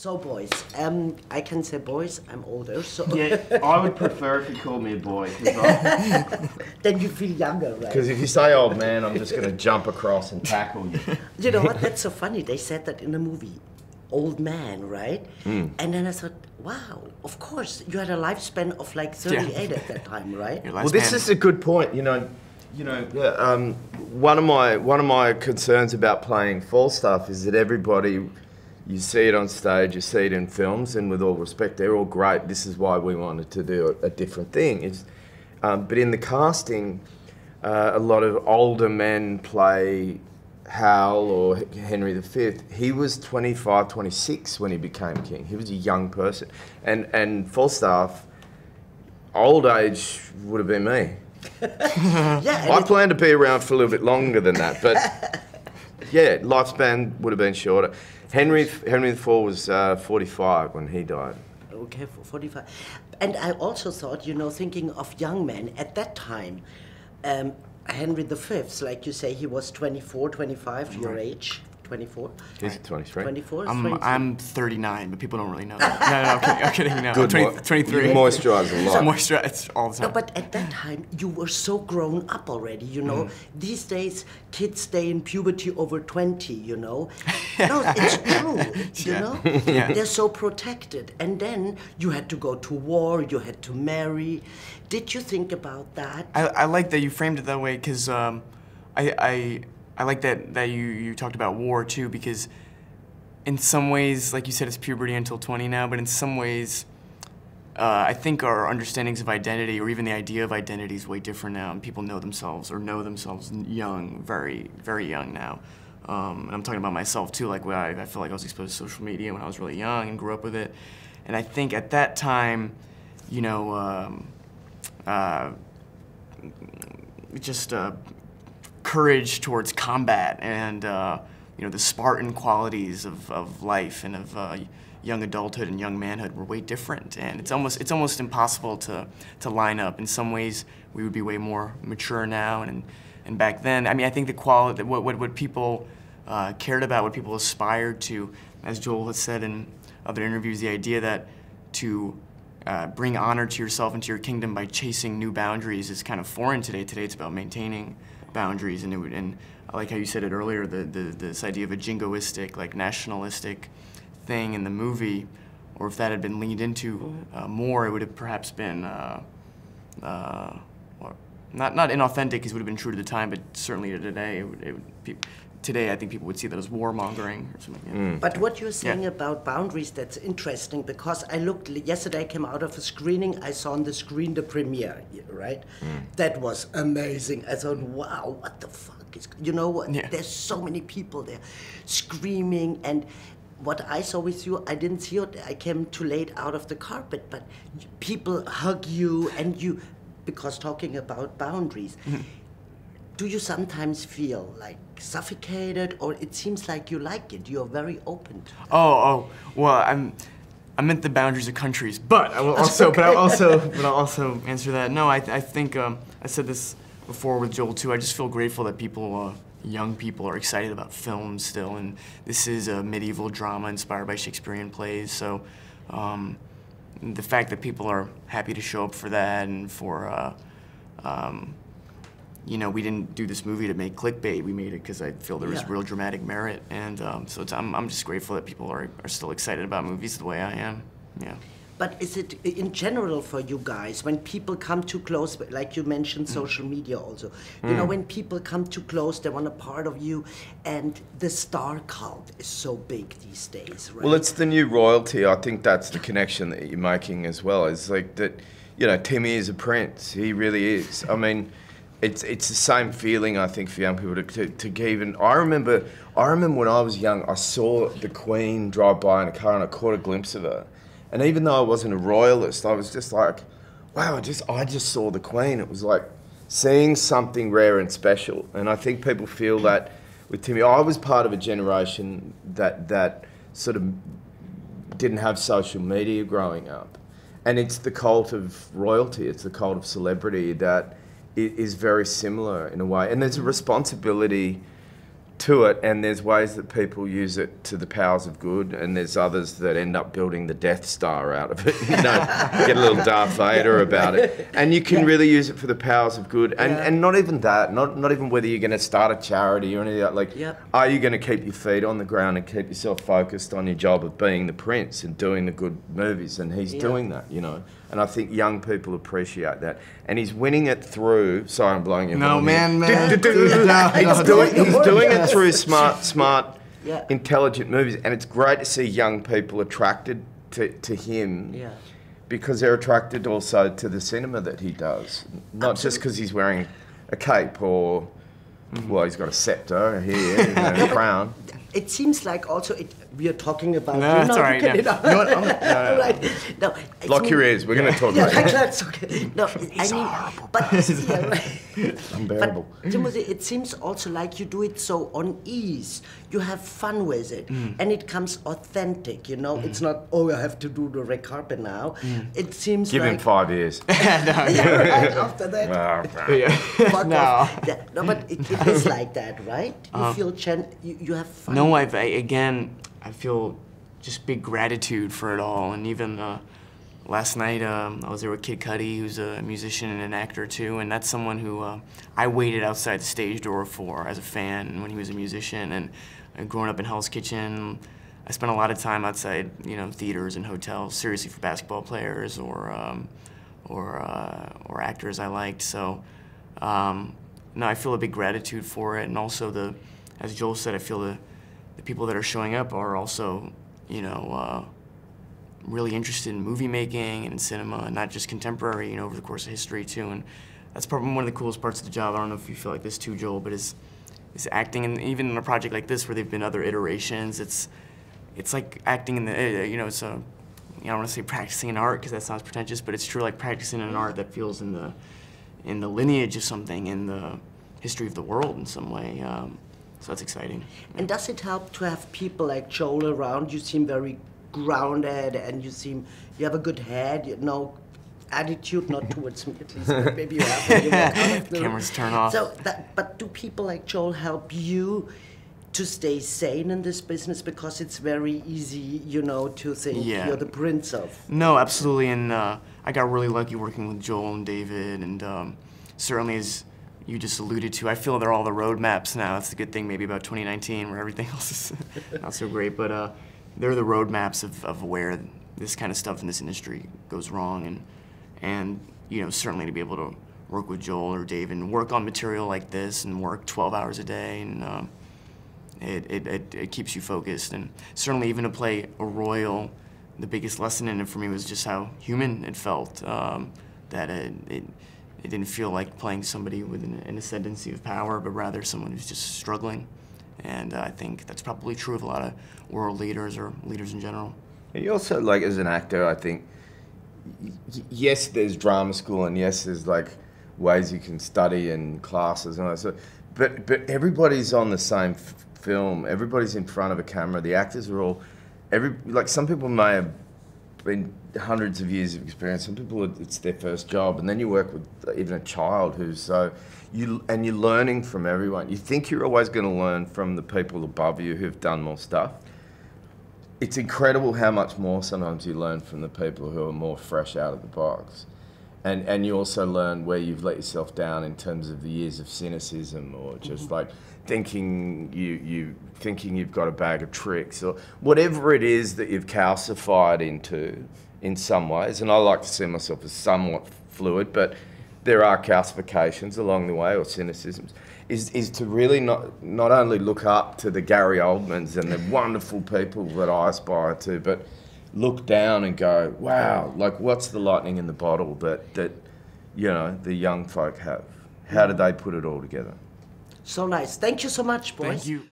So boys, I can say boys, I'm older, so... Yeah, I would prefer if you called me a boy, because then you feel younger, right? Because if you say old man, I'm just going to jump across and tackle you. You know what, that's so funny, they said that in a movie, old man, right? And then I thought, wow, of course, you had a lifespan of like 38 at that time, right? Well, this is a good point, one of my concerns about playing Falstaff is that everybody, you see it on stage, you see it in films, and with all respect, they're all great. This is why we wanted to do a different thing. But in the casting, a lot of older men play Hal or Henry V. He was 25, 26 when he became king. He was a young person. And Falstaff, old age would have been me. Yeah, I plan to be around for a little bit longer than that, but yeah, lifespan would have been shorter. Henry IV was 45 when he died. Okay, 45. And I also thought, thinking of young men at that time, Henry V, like you say, he was 24, 25, your age. 24? He's 23. 24? I'm 39, but people don't really know that. No, I'm kidding. No, Good, 23. You moisturize a lot. Moisturize all the time. No, but at that time, you were so grown up already, These days, kids stay in puberty over 20, No, it's true, Yeah. They're so protected. And then you had to go to war, you had to marry. Did you think about that? I like that you framed it that way, because I like that you talked about war too, because in some ways, like you said, it's puberty until 20 now, but in some ways, I think our understandings of identity, or even the idea of identity, is way different now, and people know themselves young, very, very young now. And I'm talking about myself too, like I feel like I was exposed to social media when I was really young and grew up with it. And I think at that time, courage towards combat and the Spartan qualities of life and of young adulthood and young manhood were way different, and it's almost impossible to line up. In some ways, we would be way more mature now, and back then, I mean, I think the quality, what people cared about, what people aspired to, as Joel has said in other interviews, the idea that to bring honor to yourself and to your kingdom by chasing new boundaries is kind of foreign today. Today, it's about maintaining boundaries, and I like how you said it earlier, this idea of a jingoistic, like nationalistic thing in the movie, or if that had been leaned into more, it would have perhaps been not inauthentic, because it would have been true to the time, but certainly to today, today I think people would see that as warmongering or something. Yeah. But what you're saying about boundaries, that's interesting, because I looked, yesterday I came out of a screening, I saw on the screen the premiere, right? That was amazing. I thought, wow, what the fuck is, there's so many people there screaming, and what I saw with you, I didn't see it, I came too late out of the carpet, but people hug you, and because talking about boundaries, do you sometimes feel like suffocated, or it seems like you like it? You're very open to that. Well, I meant the boundaries of countries, but I will also, but I'll also answer that. No, I think I said this before with Joel too. I just feel grateful that people, young people, are excited about films still, and this is a medieval drama inspired by Shakespearean plays. So, the fact that people are happy to show up for that, and for we didn't do this movie to make clickbait. We made it because I feel there was real dramatic merit, and so I'm just grateful that people are still excited about movies the way I am. Yeah. But is it in general for you guys, when people come too close, like you mentioned social media also, when people come too close, they want a part of you, and the star cult is so big these days, right? Well, it's the new royalty. I think that's the connection that you're making as well. It's like that, Timmy is a prince. He really is. I mean, it's the same feeling, I think, for young people to even. I remember when I was young, I saw the Queen drive by in a car, and I caught a glimpse of her. And even though I wasn't a royalist, I was just like, wow, I just saw the Queen. It was like seeing something rare and special. And I think people feel that with Timmy. I was part of a generation that sort of didn't have social media growing up. And it's the cult of royalty, it's the cult of celebrity that is very similar in a way. And there's a responsibility to it, and there's ways that people use it to the powers of good, and there's others that end up building the Death Star out of it. You know, get a little Darth Vader about it, and you can really use it for the powers of good, and not even that, not even whether you're going to start a charity or anything like that. Like, are you going to keep your feet on the ground and keep yourself focused on your job of being the prince and doing the good movies? And he's doing that, you know. And I think young people appreciate that. And he's winning it through... Sorry, I'm blowing your horn. Man. He's doing it through smart, intelligent movies. And it's great to see young people attracted to him because they're attracted also to the cinema that he does. Not just because he's wearing a cape or... Well, he's got a scepter here, and a crown. It seems like also we are talking about. No, that's all right. No, Lock your ears. We're going to talk about it. That's okay. No, I mean, horrible. but unbearable. But Timothée, it seems also like you do it so on ease. You have fun with it, and it comes authentic. You know, it's not I have to do the red carpet now. It seems Give like him 5 years. right after that. Fuck off. Yeah, no, but it is like that, right? You feel you have fun. No, I feel just big gratitude for it all, and even last night I was there with Kid Cudi, who's a musician and an actor too, and that's someone who I waited outside the stage door for as a fan when he was a musician, and growing up in Hell's Kitchen, I spent a lot of time outside, you know, theaters and hotels, seriously for basketball players or actors I liked. So no, I feel a big gratitude for it, and also as Joel said, I feel the people that are showing up are also, you know, really interested in movie making and cinema, and not just contemporary, you know, over the course of history too. And that's probably one of the coolest parts of the job. I don't know if you feel like this too, Joel, but is acting, and even in a project like this where there've been other iterations, it's like acting in the, you know, it's I don't want to say practicing an art because that sounds pretentious, but it's true, like practicing an art that feels in the lineage of something, in the history of the world in some way. So that's exciting. And does it help to have people like Joel around? You seem very grounded, and you have a good head, you know, attitude, not towards me at least, but maybe you have when you walk out of the Cameras turn off. So, but do people like Joel help you to stay sane in this business? Because it's very easy, you know, to think you're the prince of. No, absolutely, and I got really lucky working with Joel and David, and certainly as you just alluded to, I feel they're all the roadmaps now. That's the good thing maybe about 2019, where everything else is not so great, but they're the roadmaps of where this kind of stuff in this industry goes wrong, and you know, certainly to be able to work with Joel or David and work on material like this and work 12 hours a day, and it keeps you focused. And certainly even to play a royal, the biggest lesson in it for me was just how human it felt, that it didn't feel like playing somebody with an ascendancy of power, but rather someone who's just struggling. And I think that's probably true of a lot of world leaders or leaders in general. And you also, like, as an actor, I think, yes, there's drama school, and yes, there's like ways you can study and classes and all that stuff, but everybody's on the same film. Everybody's in front of a camera. The actors are all, like, some people may have been hundreds of years of experience. Some people, it's their first job, and then you work with even a child who's you're learning from everyone. You think you're always going to learn from the people above you who've done more stuff. It's incredible how much more sometimes you learn from the people who are more fresh out of the box. And you also learn where you've let yourself down in terms of the years of cynicism, or just like thinking you've got a bag of tricks, or whatever it is that you've calcified into in some ways. And I like to see myself as somewhat fluid, but there are calcifications along the way, or cynicisms. Is to really not only look up to the Gary Oldmans and the wonderful people that I aspire to, but look down and go, wow, like, what's the lightning in the bottle that you know, the young folk have? How did they put it all together? So nice. Thank you so much, boys. Thank you.